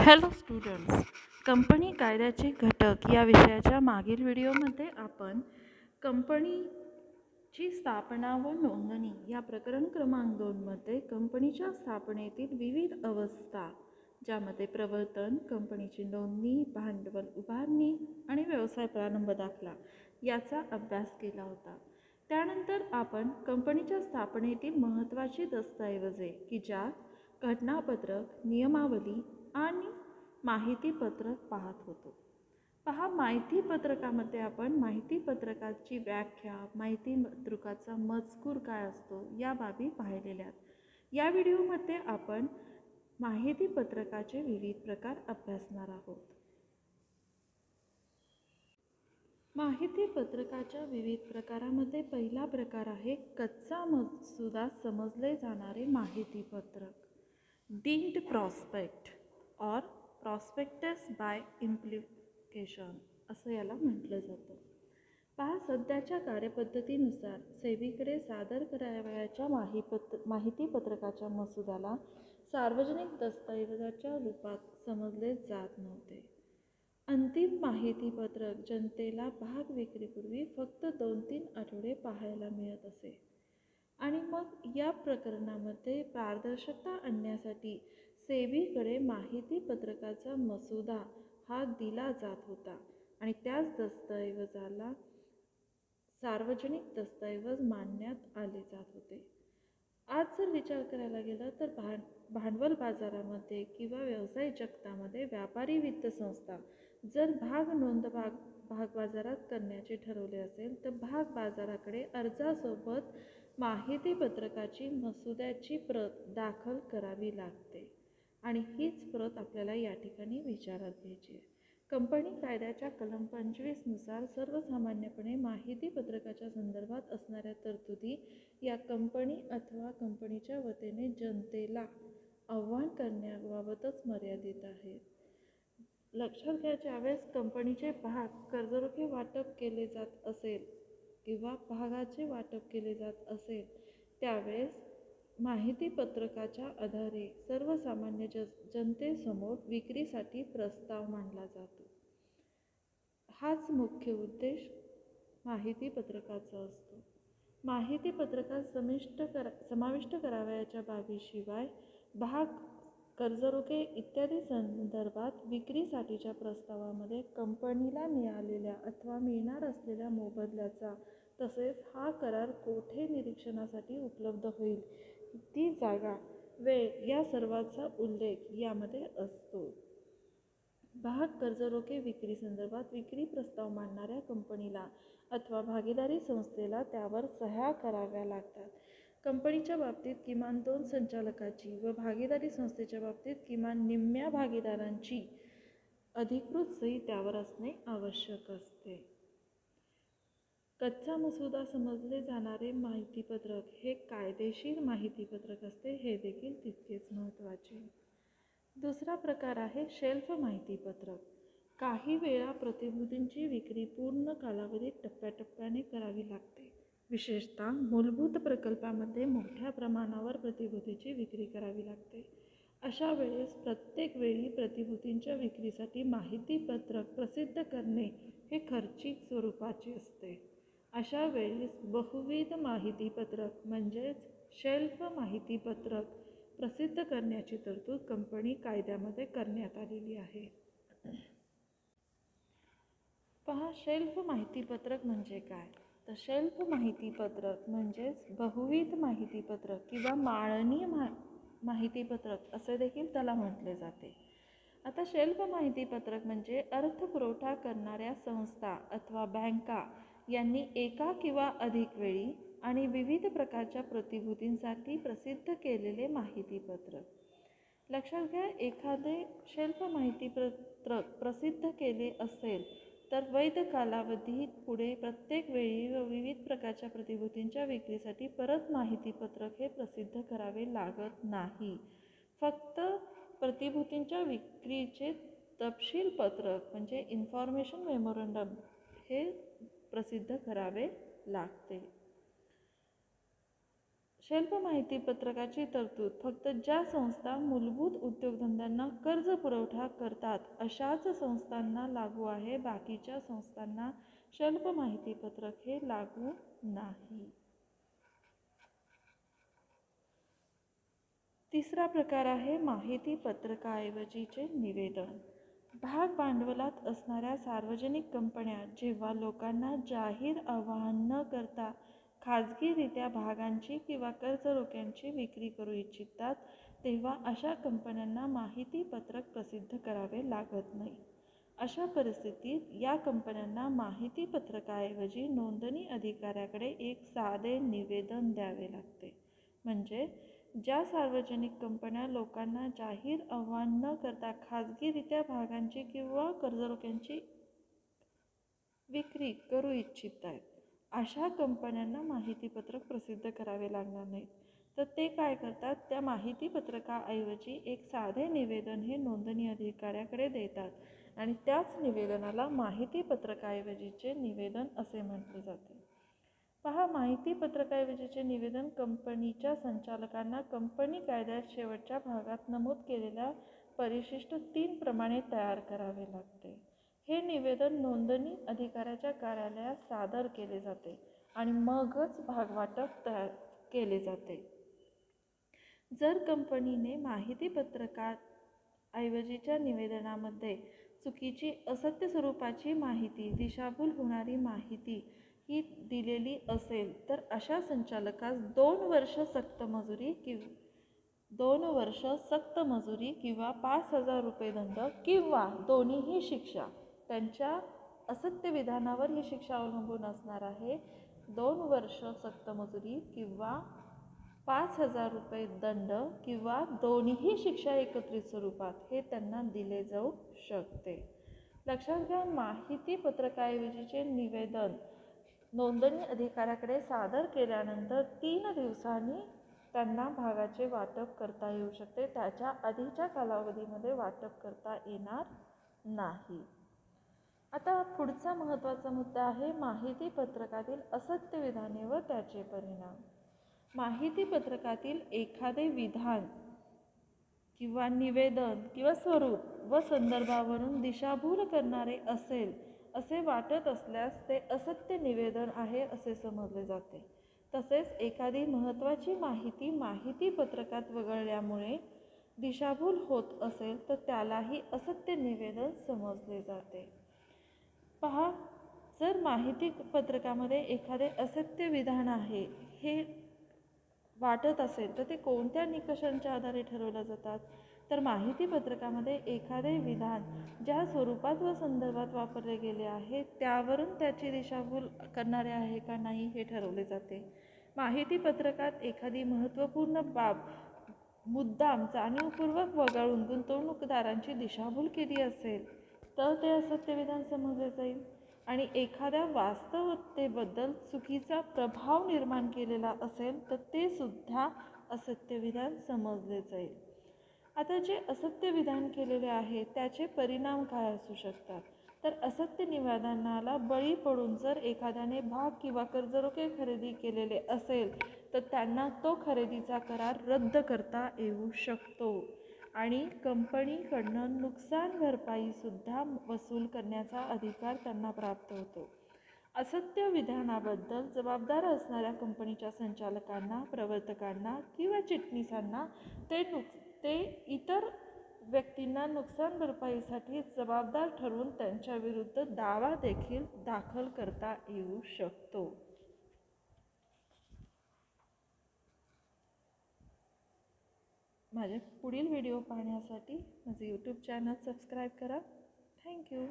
Hello students, company कायद्याचे घटक या विषयाच्या मागील व्हिडिओमध्ये आपण कंपनीची स्थापना व नोंदणी या प्रकरण क्रमांक 2मध्ये कंपनीच्या स्थापनेतील विविध अवस्था, ज्यामध्ये प्रवर्तन, कंपनीची नोंदणी, भांडवल उभारणी आणि व्यवसाय प्रारंभ दाखला याचा अभ्यास केला होता. त्यानंतर आपण कंपनीच्या स्थापनेतील महत्त्वाची दस्तऐवजे की ज्यात घटनापत्रक, नियमावली आणि माहितीपत्रक पाहत होतो. माहितीपत्रकामध्ये आपण माहितीपत्रकाची व्याख्या, माहितीपत्रकाचा मजकूर काय असतो या बाबी पाहिलेल्या आहेत. या व्हिडिओमध्ये आपण माहितीपत्रकाचे विविध प्रकार अभ्यासणार आहोत. माहितीपत्रकाच्या विविध प्रकारामध्ये पहिला प्रकार आहे कच्चा मसुदा समजले जाणारे माहितीपत्रक, डीम्ड प्रॉस्पेक्ट और प्रॉस्पेक्टस बाय इम्प्लिकेशन असं याला म्हटलं जातं. सध्याच्या कार्यपद्धतीनुसार सेबीकडे सादर करावयाच्या माहितीपत्रकाच्या मसुद्याला सार्वजनिक दस्तऐवजाच्या रूपात समजले जात नव्हते. अंतिम माहितीपत्रक जनतेला भाग विक्रीपूर्वी फक्त 2-3 आठवडे पाहायला मिळत असे आणि मग या प्रकरणामध्ये पारदर्शकता आणण्यासाठी सेबीकडे माहितीपत्रकाचा मसुदा हा दिला जात होता आणि त्याच दस्तऐवजाला सार्वजनिक दस्तऐवज मानण्यात आले जात होते. आज जर विचार करायला गेला तर भांडवल बाजारामध्ये किंवा व्यवसाय जगतामध्ये व्यापारी वित्त संस्था जर भाग बाजारात करण्याचे ठरवले असेल तर भाग बाजाराकडे अर्जासोबत माहितीपत्रकाची मसुद्याची प्रत दाखल करावी लागते आणि हीच प्रत आपल्याला या ठिकाणी विचारात घ्यायची आहे. कंपनी कायद्याच्या कलम 25 नुसार सर्वसामान्यपणे माहितीपत्रकाच्या संदर्भात असणाऱ्या तरतुदी या कंपनी अथवा कंपनीच्या वतीने जनतेला आव्हान करण्याबाबतच मर्यादित आहेत. लक्षात घ्या, ज्यावेळेस कंपनीचे भाग कर्जरोखे वाटप केले जात असेल किंवा भागाचे वाटप केले जात असेल त्यावेळेस माहितीपत्रकाच्या आधारे सर्वसामान्य जनतेसमोर विक्रीसाठी प्रस्ताव मांडला जातो. हाच मुख्य उद्देश माहितीपत्रकाचा असतो. माहितीपत्रकात समाविष्ट करावयाच्या बाबीशिवाय भाग, कर्जरोखे इत्यादी संदर्भात विक्रीसाठीच्या प्रस्तावामध्ये कंपनीला मिळालेल्या अथवा मिळणार असलेल्या मोबदल्याचा तसेच हा करार कोठे निरीक्षणासाठी उपलब्ध होईल ती जागा, वेळ या सर्वांचा उल्लेख यामध्ये असतो. भाग, कर्जरोखे विक्री संदर्भात विक्री प्रस्ताव मांडणाऱ्या कंपनीला अथवा भागीदारी संस्थेला त्यावर सह्या कराव्या लागतात. कंपनीच्या बाबतीत किमान 2 संचालकाची व भागीदारी संस्थेच्या बाबतीत किमान निम्म्या भागीदारांची अधिकृत सही त्यावर असणे आवश्यक असते. कच्चा मसुदा समजले जाणारे माहितीपत्रक हे कायदेशीर माहितीपत्रक असते, हे देखील तितकेच महत्त्वाचे. दुसरा प्रकार आहे शेल्फ माहितीपत्रक. काही वेळा प्रतिभूतींची विक्री पूर्ण कालावधीत टप्प्याटप्प्याने करावी लागते. विशेषतः मूलभूत प्रकल्पामध्ये मोठ्या प्रमाणावर प्रतिभूतीची विक्री करावी लागते. अशा वेळेस प्रत्येक वेळी प्रतिभूतींच्या विक्रीसाठी माहितीपत्रक प्रसिद्ध करणे हे खर्चिक स्वरूपाचे असते. अशा वेळेस बहुविध माहितीपत्रक म्हणजेच शेल्फ माहितीपत्रक प्रसिद्ध करण्याची तरतूद कंपनी कायद्यामध्ये करण्यात आलेली आहे. शेल्फ माहितीपत्रक म्हणजे काय? तर शेल्फ माहितीपत्रक म्हणजेच बहुविध माहितीपत्रक किंवा माळणी माहितीपत्रक असे देखील त्याला म्हटले जाते. आता शेल्फ माहितीपत्रक म्हणजे अर्थपुरवठा करणाऱ्या संस्था अथवा बँका यांनी एका किंवा अधिक वेळी आणि विविध प्रकारच्या प्रतिभूतींसाठी प्रसिद्ध केलेले माहितीपत्रक. लक्षात घ्या, एखादे शेल्फ माहितीपत्रक प्रसिद्ध केले असेल तर वैध कालावधीत पुढे प्रत्येक वेळी व विविध प्रकारच्या प्रतिभूतींच्या विक्रीसाठी परत माहितीपत्रक हे प्रसिद्ध करावे लागत नाही. फक्त प्रतिभूतींच्या विक्रीचे तपशील पत्रक म्हणजे इन्फॉर्मेशन मेमोरंडम हे प्रसिद्ध करावे लागते. शेल्फ माहिती पत्रकाची तरतूद फक्त ज्या संस्था मूलभूत उद्योगधंद्यांना कर्ज पुरवठा करतात अशाच संस्थांना लागू आहे. बाकीच्या संस्थांना शेल्फ माहिती पत्रक हे लागू नाही. तिसरा प्रकार आहे माहिती पत्रकाऐवजीचे निवेदन. भाग भांडवलात असणाऱ्या सार्वजनिक कंपन्या जेव्हा लोकांना जाहीर आवाहन न करता खाजगीरित्या भागांची किंवा कर्जरोख्यांची विक्री करू इच्छितात तेव्हा अशा कंपन्यांना माहिती पत्रक प्रसिद्ध करावे लागत नाही. अशा परिस्थितीत या कंपन्यांना माहिती पत्रकाऐवजी नोंदणी अधिकाऱ्याकडे एक साधे निवेदन द्यावे लागते. म्हणजे ज्या सार्वजनिक कंपन्या लोकांना जाहीर आवाहन न करता खाजगीरित्या भागांची किंवा कर्जरोख्यांची विक्री करू इच्छित आहेत अशा कंपन्यांना माहितीपत्रक प्रसिद्ध करावे लागणार नाही. तर ते काय करतात, त्या माहितीपत्रकाऐवजी एक साधे निवेदन हे नोंदणी अधिकाऱ्याकडे देतात आणि त्याच निवेदनाला माहितीपत्रकाऐवजीचे निवेदन असे म्हटले जाते. पहा, माहितीपत्रकाऐवजीचे निवेदन कंपनीच्या संचालकांना कंपनी कायद्यात शेवटच्या भागात नमूद केलेल्या परिशिष्ट 3 प्रमाणे तयार करावे लागते. हे निवेदन नोंदणी अधिकाऱ्याच्या कार्यालयात सादर केले जाते आणि मगच भागवाटप तयार केले जाते. जर कंपनीने माहितीपत्रकात ऐवजीच्या निवेदनामध्ये चुकीची असत्य स्वरूपाची माहिती, दिशाभूल होणारी माहिती ही दिलेली असेल तर अशा संचालकास 2 वर्ष सक्त मजुरी किंवा 5,000 रुपये दंड किंवा दोन्हीही शिक्षा. त्यांच्या असत्य विधानावर ही शिक्षा अवलंबून असणार आहे. 2 वर्ष सक्त मजुरी किंवा 5,000 रुपये दंड किंवा दोन्हीही शिक्षा एकत्रित स्वरूपात हे त्यांना दिले जाऊ शकते. लक्षात घ्या, माहितीपत्रकाऐवजीचे निवेदन नोंदणी अधिकाऱ्याकडे सादर केल्यानंतर 3 दिवसांनी त्यांना भागाचे वाटप करता येऊ शकते. त्याच्या आधीच्या कालावधीमध्ये वाटप करता येणार नाही. आता पुढचा महत्त्वाचा मुद्दा आहे माहितीपत्रकातील असत्य विधाने व त्याचे परिणाम. माहितीपत्रकातील एखादे विधान किंवा निवेदन किंवा स्वरूप व संदर्भावरून दिशाभूल करणारे असेल असे वाटत असल्यास ते असत्य निवेदन आहे असे समजले जाते. तसेच एखादी महत्त्वाची माहिती माहितीपत्रकात वगळल्यामुळे दिशाभूल होत असेल तर त्यालाही असत्य निवेदन समजले जाते. पहा, जर माहितीपत्रकामध्ये एखादे असत्य विधान आहे हे वाटत असेल तर ते कोणत्या निकषांच्या आधारे ठरवले जातात, तर माहितीपत्रकामध्ये एखादे विधान ज्या स्वरूपात व संदर्भात वापरले गेले आहे त्यावरून त्याची दिशाभूल करणारे आहे का नाही हे ठरवले जाते. माहितीपत्रकात एखादी महत्त्वपूर्ण बाब मुद्दाम जाणीवपूर्वक वगळून गुंतवणूकदारांची दिशाभूल केली असेल तर ते असत्य विधान समजले जाईल आणि एखाद्या वास्तवतेबद्दल चुकीचा प्रभाव निर्माण केलेला असेल तर ते सुद्धा असत्य विधान समजले जाईल. आता जे असत्य विधान केलेले आहे त्याचे परिणाम काय असू शकतात, तर असत्य निवेदनाला बळी पडून जर एखाद्याने भाग किंवा कर्जरोखे खरेदी केलेले असेल तर त्यांना तो खरेदीचा करार रद्द करता येऊ शकतो आणि कंपनीकडून नुकसान भरपाईसुद्धा वसूल करण्याचा अधिकार त्यांना प्राप्त होतो. असत्य विधानाबद्दल जबाबदार असणाऱ्या कंपनीच्या संचालकांना, प्रवर्तकांना किंवा चिटणीसांना ते इतर व्यक्तींना नुकसान भरपाईसाठी जबाबदार ठरवून त्यांच्याविरुद्ध दावा देखील दाखल करता येऊ शकतो. माझे पुढील व्हिडिओ पाहण्यासाठी माझे YouTube चॅनल सबस्क्राईब करा. थँक्यू.